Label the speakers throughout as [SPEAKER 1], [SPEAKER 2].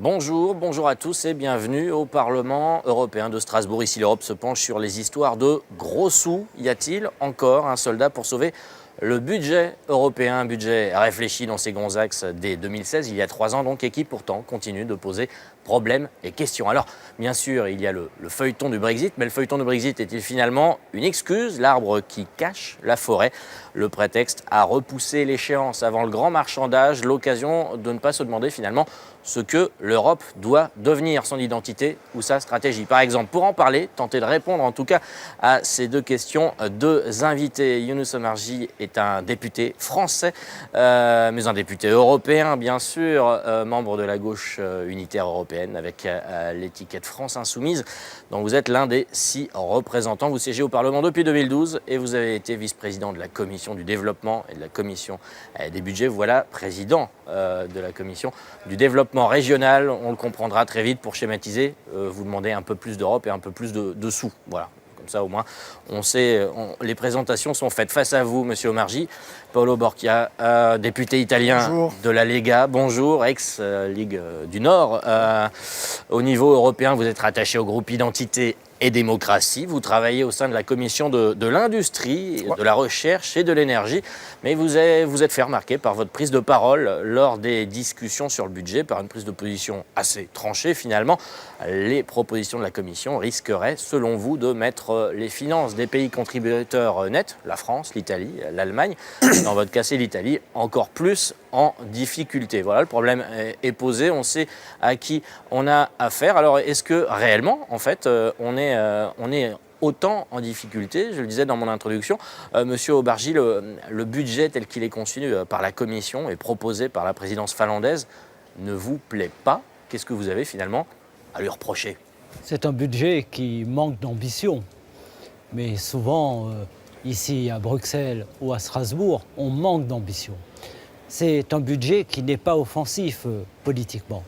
[SPEAKER 1] Bonjour à tous et bienvenue au Parlement européen de Strasbourg. Ici, l'Europe se penche sur les histoires de gros sous. Y a-t-il encore un soldat pour sauver le budget européen, un budget réfléchi dans ses grands axes dès 2016, il y a 3 ans donc, et qui pourtant continue de poser problèmes et questions. Alors, bien sûr, il y a le feuilleton du Brexit, mais le feuilleton du Brexit est-il finalement une excuse, l'arbre qui cache la forêt? Le prétexte à repousser l'échéance avant le grand marchandage, l'occasion de ne pas se demander finalement ce que l'Europe doit devenir, son identité ou sa stratégie. Par exemple, pour en parler, tenter de répondre en tout cas à ces deux questions, deux invités. Younous Omarjee est un député français, mais un député européen bien sûr, membre de la gauche unitaire européenne avec l'étiquette France Insoumise, dont vous êtes l'un des 6 représentants. Vous siégez au Parlement depuis 2012 et vous avez été vice-président de la Commission du développement et de la Commission des budgets. Voilà, président de la Commission du développement régional. On le comprendra très vite. Pour schématiser, vous demandez un peu plus d'Europe et un peu plus de sous. Voilà. Comme ça, au moins, on sait, les présentations sont faites. Face à vous, Monsieur Omarjee, Paolo Borchia, député italien Bonjour. De la Lega. Bonjour, ex-Ligue du Nord. Au niveau européen, vous êtes rattaché au groupe Identité et démocratie. Vous travaillez au sein de la commission de l'industrie, de la recherche et de l'énergie. Mais vous êtes fait remarquer par votre prise de parole lors des discussions sur le budget, par une prise de position assez tranchée finalement. Les propositions de la commission risqueraient, selon vous, de mettre les finances des pays contributeurs nets, la France, l'Italie, l'Allemagne, dans votre cas c'est l'Italie, encore plus en difficulté. Voilà, le problème est posé, on sait à qui on a affaire. Alors est-ce que réellement, en fait, on est autant en difficulté? Je le disais dans mon introduction, Monsieur Omarjee, le budget tel qu'il est conçu par la Commission et proposé par la présidence finlandaise ne vous plaît pas. Qu'est-ce que vous avez finalement à lui reprocher?
[SPEAKER 2] C'est un budget qui manque d'ambition, mais souvent, ici à Bruxelles ou à Strasbourg, on manque d'ambition. C'est un budget qui n'est pas offensif politiquement.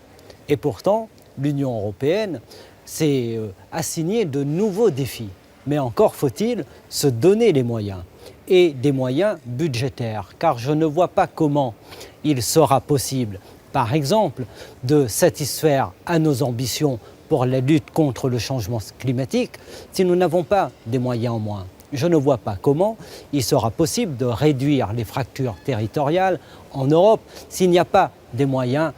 [SPEAKER 2] Et pourtant, l'Union européenne s'est assignée de nouveaux défis. Mais encore faut-il se donner les moyens, et des moyens budgétaires, car je ne vois pas comment il sera possible, par exemple, de satisfaire à nos ambitions pour la lutte contre le changement climatique si nous n'avons pas des moyens en moins. Je ne vois pas comment il sera possible de réduire les fractures territoriales en Europe s'il n'y a pas des moyens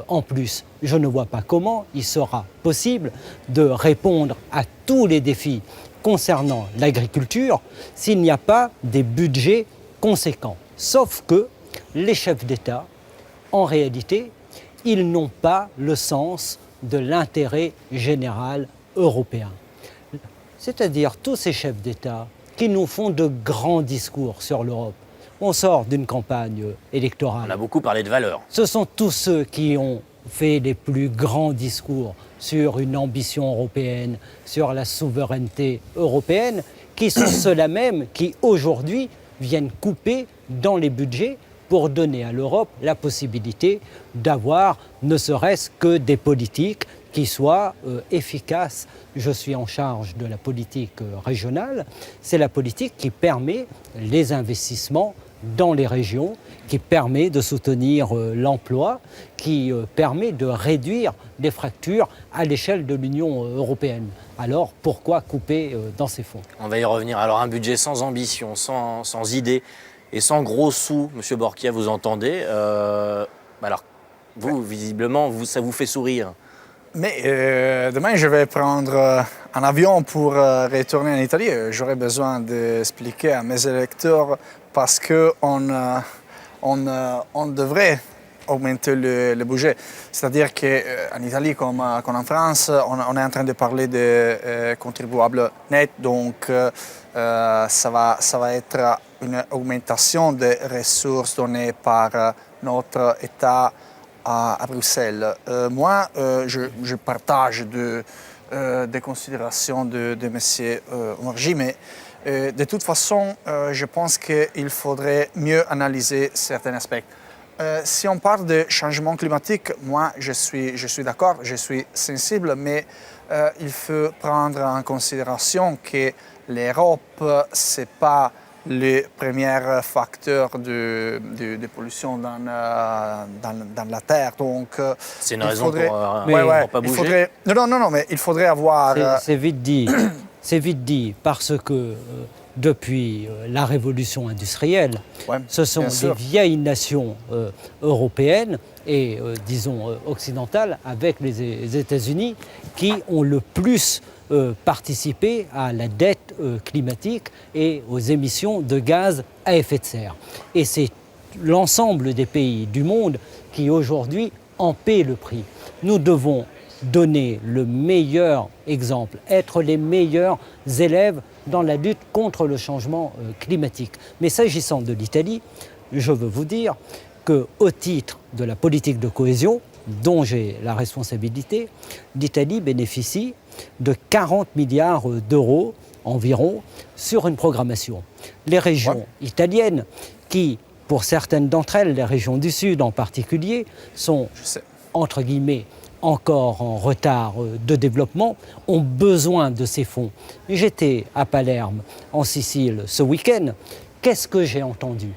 [SPEAKER 2] en plus. Je ne vois pas comment il sera possible de répondre à tous les défis concernant l'agriculture s'il n'y a pas des budgets conséquents. Sauf que les chefs d'État, en réalité, ils n'ont pas le sens de l'intérêt général européen. C'est-à-dire tous ces chefs d'État qui nous font de grands discours sur l'Europe. On sort d'une campagne électorale.
[SPEAKER 1] On a beaucoup parlé de valeurs.
[SPEAKER 2] Ce sont tous ceux qui ont fait les plus grands discours sur une ambition européenne, sur la souveraineté européenne, qui sont ceux-là même qui, aujourd'hui, viennent couper dans les budgets pour donner à l'Europe la possibilité d'avoir ne serait-ce que des politiques qui soient efficaces. Je suis en charge de la politique régionale. C'est la politique qui permet les investissements dans les régions, qui permet de soutenir l'emploi, qui permet de réduire les fractures à l'échelle de l'Union européenne. Alors pourquoi couper dans ces fonds?
[SPEAKER 1] On va y revenir. Alors un budget sans ambition, sans idée et sans gros sous, Monsieur Borchia, vous entendez alors vous, visiblement, ça vous fait sourire.
[SPEAKER 3] Mais demain, je vais prendre un avion pour retourner en Italie. J'aurai besoin d'expliquer à mes électeurs parce qu'on devrait augmenter le budget. C'est-à-dire qu'en Italie, comme en France, on est en train de parler de contribuables nets. Donc, ça va être une augmentation des ressources données par notre État à Bruxelles. Moi, je partage des considérations de M. Omarjee, mais de toute façon, je pense qu'il faudrait mieux analyser certains aspects. Si on parle de changement climatique, moi, je suis d'accord, je suis sensible, mais il faut prendre en considération que l'Europe, ce n'est pas le premier facteur de pollution dans la Terre. Donc,
[SPEAKER 1] c'est une raison pour pas bouger.
[SPEAKER 3] Non, mais il faudrait avoir...
[SPEAKER 2] C'est vite dit. C'est vite dit, parce que depuis la révolution industrielle, ce sont des vieilles nations européennes et, disons, occidentales, avec les États-Unis, qui ont le plus participé à la dette climatique et aux émissions de gaz à effet de serre. Et c'est l'ensemble des pays du monde qui, aujourd'hui, en paient le prix. Nous devons donner le meilleur exemple, être les meilleurs élèves dans la lutte contre le changement climatique. Mais s'agissant de l'Italie, je veux vous dire qu'au titre de la politique de cohésion, dont j'ai la responsabilité, l'Italie bénéficie de 40 milliards d'euros environ sur une programmation. Les régions italiennes, qui, pour certaines d'entre elles, les régions du Sud en particulier, sont, entre guillemets, encore en retard de développement, ont besoin de ces fonds. J'étais à Palerme, en Sicile, ce week-end. Qu'est-ce que j'ai entendu?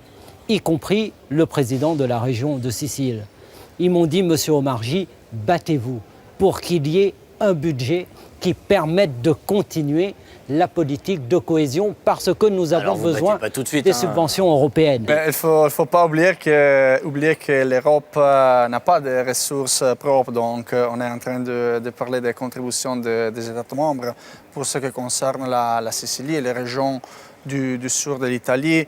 [SPEAKER 2] Y compris le président de la région de Sicile. Ils m'ont dit, Monsieur Omarjee, battez-vous pour qu'il y ait un budget qui permette de continuer la politique de cohésion parce que nous avons besoin des subventions européennes.
[SPEAKER 3] Mais il ne faut pas oublier que l'Europe n'a pas de ressources propres. Donc on est en train de parler des contributions des États membres. Pour ce qui concerne la Sicile et les régions du sud de l'Italie,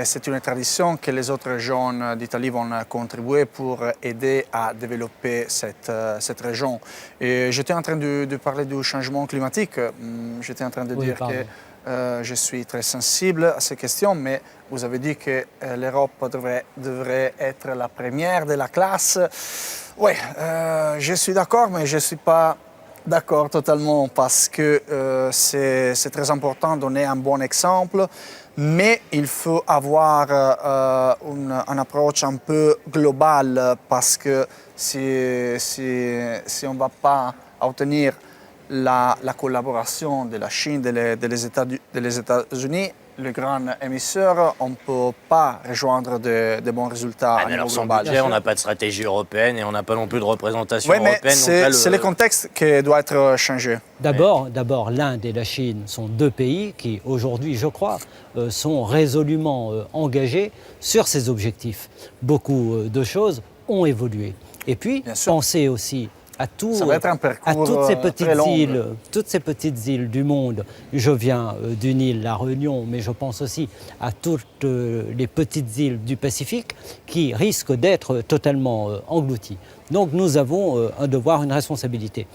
[SPEAKER 3] c'est une tradition que les autres régions d'Italie vont contribuer pour aider à développer cette région. Et j'étais en train de parler du changement climatique. J'étais en train de dire que je suis très sensible à ces questions, mais vous avez dit que l'Europe devrait être la première de la classe. Oui, je suis d'accord, mais je ne suis pas d'accord totalement parce que c'est très important de donner un bon exemple, mais il faut avoir une approche un peu globale parce que si on ne va pas obtenir la collaboration de la Chine, des États-Unis, le grand émisseur, on ne peut pas rejoindre de bons résultats à niveau global.
[SPEAKER 1] Budget, on n'a pas de stratégie européenne et on n'a pas non plus de représentation européenne.
[SPEAKER 3] C'est le contexte qui doit être changé.
[SPEAKER 2] D'abord, l'Inde et la Chine sont deux pays qui, aujourd'hui, je crois, sont résolument engagés sur ces objectifs. Beaucoup de choses ont évolué. Et puis, pensez aussi à toutes ces petites îles du monde. Je viens d'une île, la Réunion, mais je pense aussi à toutes les petites îles du Pacifique qui risquent d'être totalement englouties. Donc nous avons un devoir, une responsabilité.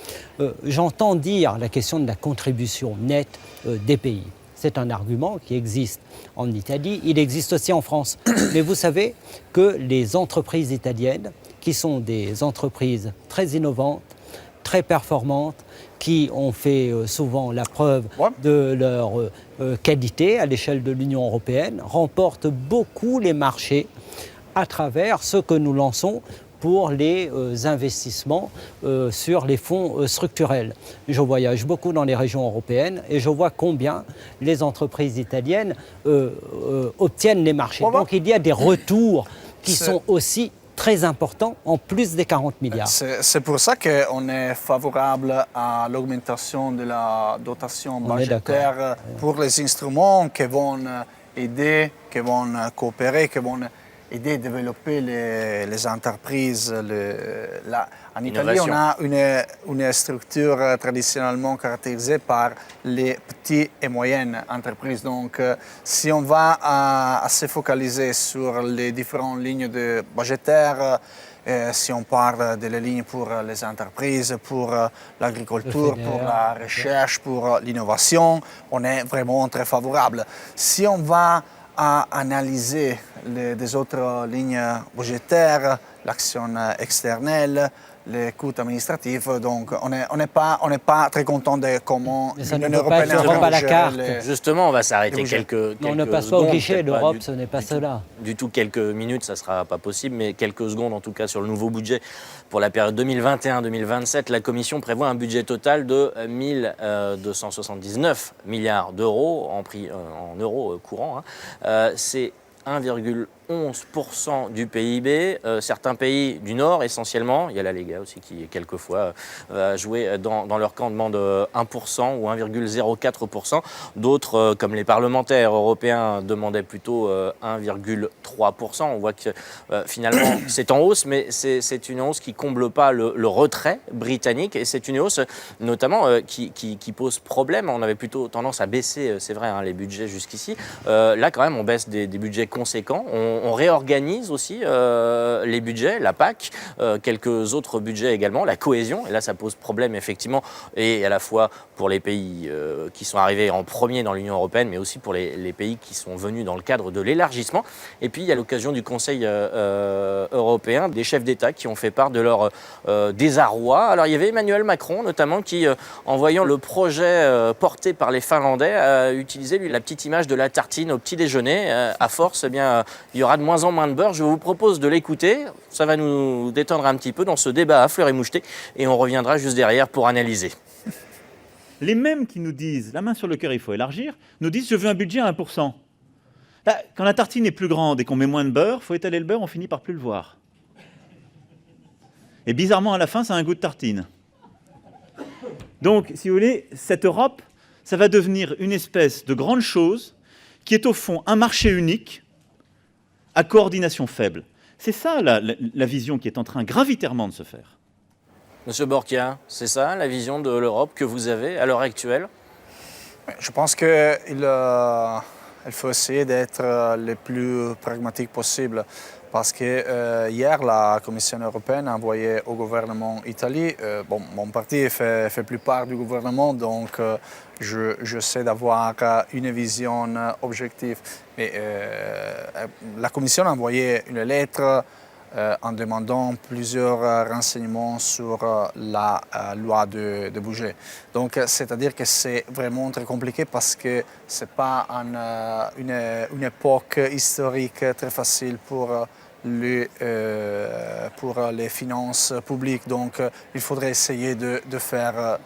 [SPEAKER 2] J'entends dire la question de la contribution nette des pays. C'est un argument qui existe en Italie, il existe aussi en France. Mais vous savez que les entreprises italiennes, qui sont des entreprises très innovantes, très performantes, qui ont fait souvent la preuve de leur qualité à l'échelle de l'Union européenne, remportent beaucoup les marchés à travers ce que nous lançons pour les investissements sur les fonds structurels. Je voyage beaucoup dans les régions européennes et je vois combien les entreprises italiennes obtiennent les marchés. Donc il y a des retours qui sont aussi très important, en plus des 40 milliards.
[SPEAKER 3] C'est pour ça qu'on est favorable à l'augmentation de la dotation budgétaire pour les instruments qui vont aider, qui vont coopérer, qui vont aider à développer les entreprises. En Italie, on a une structure traditionnellement caractérisée par les petites et moyennes entreprises. Donc, si on va à se focaliser sur les différentes lignes budgétaires, si on parle des lignes pour les entreprises, pour l'agriculture, pour la recherche, pour l'innovation, on est vraiment très favorable. Si on va à analyser des autres lignes budgétaires, l'action externe, les coûts administratifs. Donc on n'est pas très content de comment
[SPEAKER 2] l'Union européenne à la carte.
[SPEAKER 1] Justement, on va s'arrêter quelques
[SPEAKER 2] on ne passe pas au guichet, l'Europe, ce n'est pas cela.
[SPEAKER 1] Du tout, quelques minutes, ça ne sera pas possible, mais quelques secondes en tout cas sur le nouveau budget pour la période 2021-2027. La Commission prévoit un budget total de 1 279 milliards d'euros en euros courants. C'est 1,11% du PIB. Certains pays du Nord, essentiellement, il y a la Lega aussi qui, quelquefois, va jouer dans leur camp, demande 1% ou 1,04%. D'autres, comme les parlementaires européens, demandaient plutôt 1,3%. On voit que finalement, c'est en hausse, mais c'est une hausse qui ne comble pas le retrait britannique. Et c'est une hausse, notamment, qui pose problème. On avait plutôt tendance à baisser, c'est vrai, les budgets jusqu'ici. Là, quand même, on baisse des budgets conséquents. On réorganise aussi les budgets, la PAC, quelques autres budgets également, la cohésion. Et là, ça pose problème, effectivement, et à la fois pour les pays qui sont arrivés en premier dans l'Union européenne, mais aussi pour les pays qui sont venus dans le cadre de l'élargissement. Et puis, il y a l'occasion du Conseil européen, des chefs d'État qui ont fait part de leur désarroi. Alors, il y avait Emmanuel Macron, notamment, qui, en voyant le projet porté par les Finlandais, a utilisé, lui, la petite image de la tartine au petit déjeuner. À force, eh bien, il y aura de moins en moins de beurre. Je vous propose de l'écouter. Ça va nous détendre un petit peu dans ce débat à fleur et moucheté. Et on reviendra juste derrière pour analyser.
[SPEAKER 4] Les mêmes qui nous disent, la main sur le cœur, il faut élargir, nous disent, je veux un budget à 1%. Là, quand la tartine est plus grande et qu'on met moins de beurre, il faut étaler le beurre, on finit par plus le voir. Et bizarrement, à la fin, ça a un goût de tartine. Donc, si vous voulez, cette Europe, ça va devenir une espèce de grande chose qui est au fond un marché unique à coordination faible. C'est ça la vision qui est en train gravitairement de se faire.
[SPEAKER 1] Monsieur Borchia, c'est ça la vision de l'Europe que vous avez à l'heure actuelle?
[SPEAKER 3] Je pense qu'il faut essayer d'être le plus pragmatique possible. Parce que hier, la Commission européenne a envoyé au gouvernement italien, mon parti fait plus part du gouvernement, donc je sais d'avoir une vision objective. Mais la Commission a envoyé une lettre en demandant plusieurs renseignements sur la loi de budget. Donc, c'est-à-dire que c'est vraiment très compliqué parce que ce n'est pas une époque historique très facile pour les finances publiques. Donc, il faudrait essayer de faire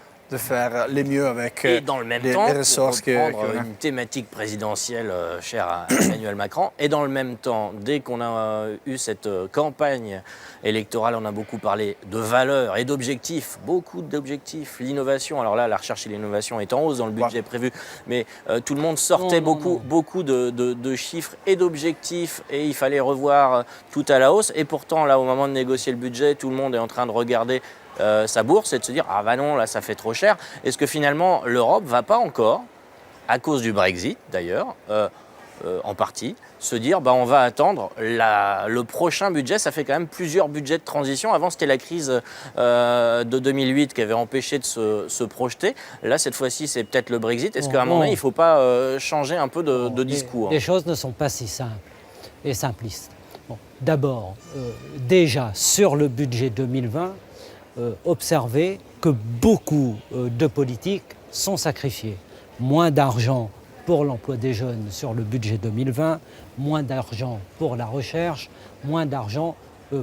[SPEAKER 3] le mieux avec
[SPEAKER 1] et dans le même
[SPEAKER 3] les
[SPEAKER 1] temps,
[SPEAKER 3] ressources
[SPEAKER 1] pour reprendre une thématique présidentielle chère à Emmanuel Macron. Et dans le même temps, dès qu'on a eu cette campagne électorale, on a beaucoup parlé de valeurs et d'objectifs, beaucoup d'objectifs. L'innovation, alors là, la recherche et l'innovation est en hausse dans le budget prévu, mais tout le monde sortait beaucoup de chiffres et d'objectifs, et il fallait revoir tout à la hausse. Et pourtant, là, au moment de négocier le budget, tout le monde est en train de regarder sa bourse et de se dire « Ah bah non, là, ça fait trop cher ». Est-ce que finalement, l'Europe ne va pas encore, à cause du Brexit d'ailleurs, en partie, se dire on va attendre le prochain budget? Ça fait quand même plusieurs budgets de transition. Avant, c'était la crise de 2008 qui avait empêché de se projeter. Là, cette fois-ci, c'est peut-être le Brexit. Est-ce qu'à un moment donné, il ne faut pas changer un peu de discours?
[SPEAKER 2] Les choses ne sont pas si simples et simplistes. D'abord, déjà, sur le budget 2020, observer que beaucoup de politiques sont sacrifiées. Moins d'argent pour l'emploi des jeunes sur le budget 2020, moins d'argent pour la recherche, moins d'argent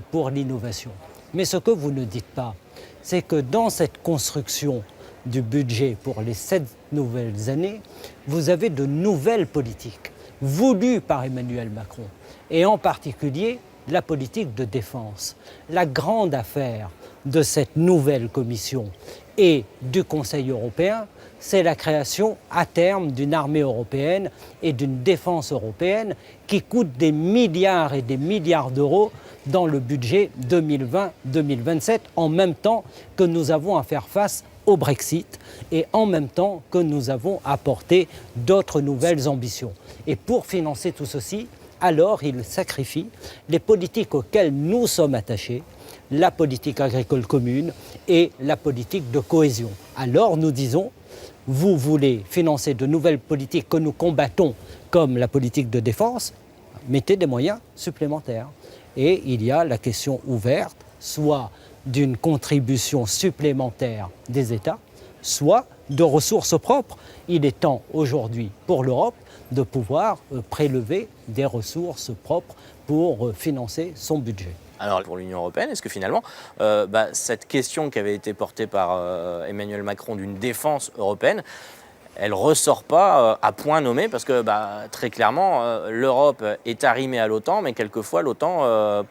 [SPEAKER 2] pour l'innovation. Mais ce que vous ne dites pas, c'est que dans cette construction du budget pour les 7 nouvelles années, vous avez de nouvelles politiques voulues par Emmanuel Macron, et en particulier la politique de défense. La grande affaire de cette nouvelle commission et du Conseil européen, c'est la création à terme d'une armée européenne et d'une défense européenne qui coûte des milliards et des milliards d'euros dans le budget 2020-2027, en même temps que nous avons à faire face au Brexit et en même temps que nous avons à porter d'autres nouvelles ambitions. Et pour financer tout ceci, alors il sacrifie les politiques auxquelles nous sommes attachés, la politique agricole commune et la politique de cohésion. Alors nous disons, vous voulez financer de nouvelles politiques que nous combattons, comme la politique de défense, mettez des moyens supplémentaires. Et il y a la question ouverte, soit d'une contribution supplémentaire des États, soit de ressources propres. Il est temps aujourd'hui pour l'Europe de pouvoir prélever des ressources propres pour financer son budget.
[SPEAKER 1] Alors pour l'Union européenne, est-ce que finalement, cette question qui avait été portée par Emmanuel Macron d'une défense européenne, elle ne ressort pas à point nommé parce que très clairement, l'Europe est arrimée à l'OTAN, mais quelquefois l'OTAN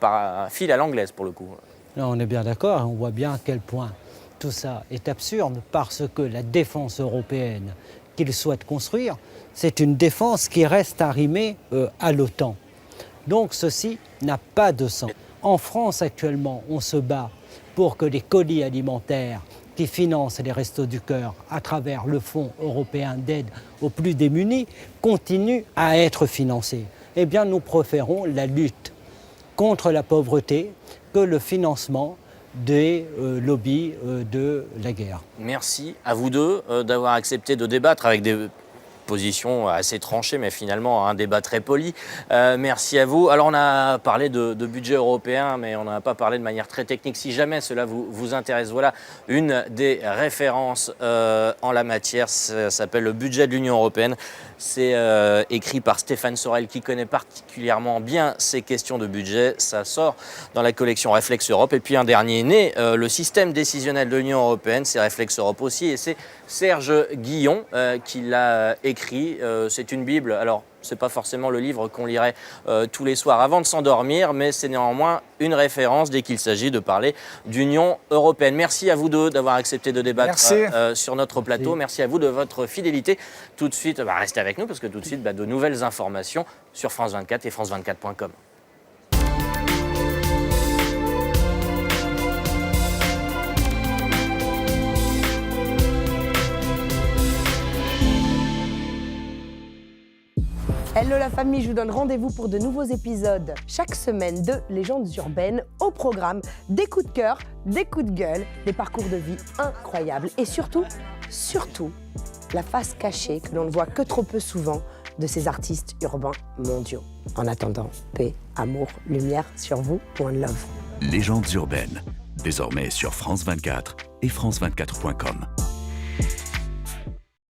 [SPEAKER 1] file à l'anglaise pour le coup.
[SPEAKER 2] Là, on est bien d'accord, on voit bien à quel point tout ça est absurde parce que la défense européenne qu'il souhaite construire, c'est une défense qui reste arrimée à l'OTAN. Donc ceci n'a pas de sens. En France actuellement, on se bat pour que les colis alimentaires qui financent les Restos du Cœur à travers le Fonds européen d'aide aux plus démunis continuent à être financés. Eh bien, nous préférons la lutte contre la pauvreté que le financement des lobbies de la guerre.
[SPEAKER 1] Merci à vous deux d'avoir accepté de débattre avec des position assez tranchée, mais finalement un débat très poli. Merci à vous. Alors on a parlé de budget européen, mais on n'a pas parlé de manière très technique. Si jamais cela vous intéresse, voilà une des références en la matière. Ça s'appelle le budget de l'Union européenne. C'est écrit par Stéphane Sorel, qui connaît particulièrement bien ces questions de budget. Ça sort dans la collection Réflexe Europe. Et puis un dernier né, le système décisionnel de l'Union européenne, c'est Réflexe Europe aussi. Et c'est Serge Guillon qui l'a écrit. C'est une Bible. Alors, ce n'est pas forcément le livre qu'on lirait tous les soirs avant de s'endormir, mais c'est néanmoins une référence dès qu'il s'agit de parler d'Union européenne. Merci à vous deux d'avoir accepté de débattre sur notre plateau. Merci à vous de votre fidélité. Tout de suite, restez avec nous parce que tout de suite, de nouvelles informations sur France 24 et france24.com.
[SPEAKER 5] Hello la famille, je vous donne rendez-vous pour de nouveaux épisodes chaque semaine de Légendes urbaines. Au programme des coups de cœur, des coups de gueule, des parcours de vie incroyables et surtout, la face cachée que l'on ne voit que trop peu souvent de ces artistes urbains mondiaux. En attendant, paix, amour, lumière sur vous, one love.
[SPEAKER 6] Légendes urbaines, désormais sur France 24 et France24.com.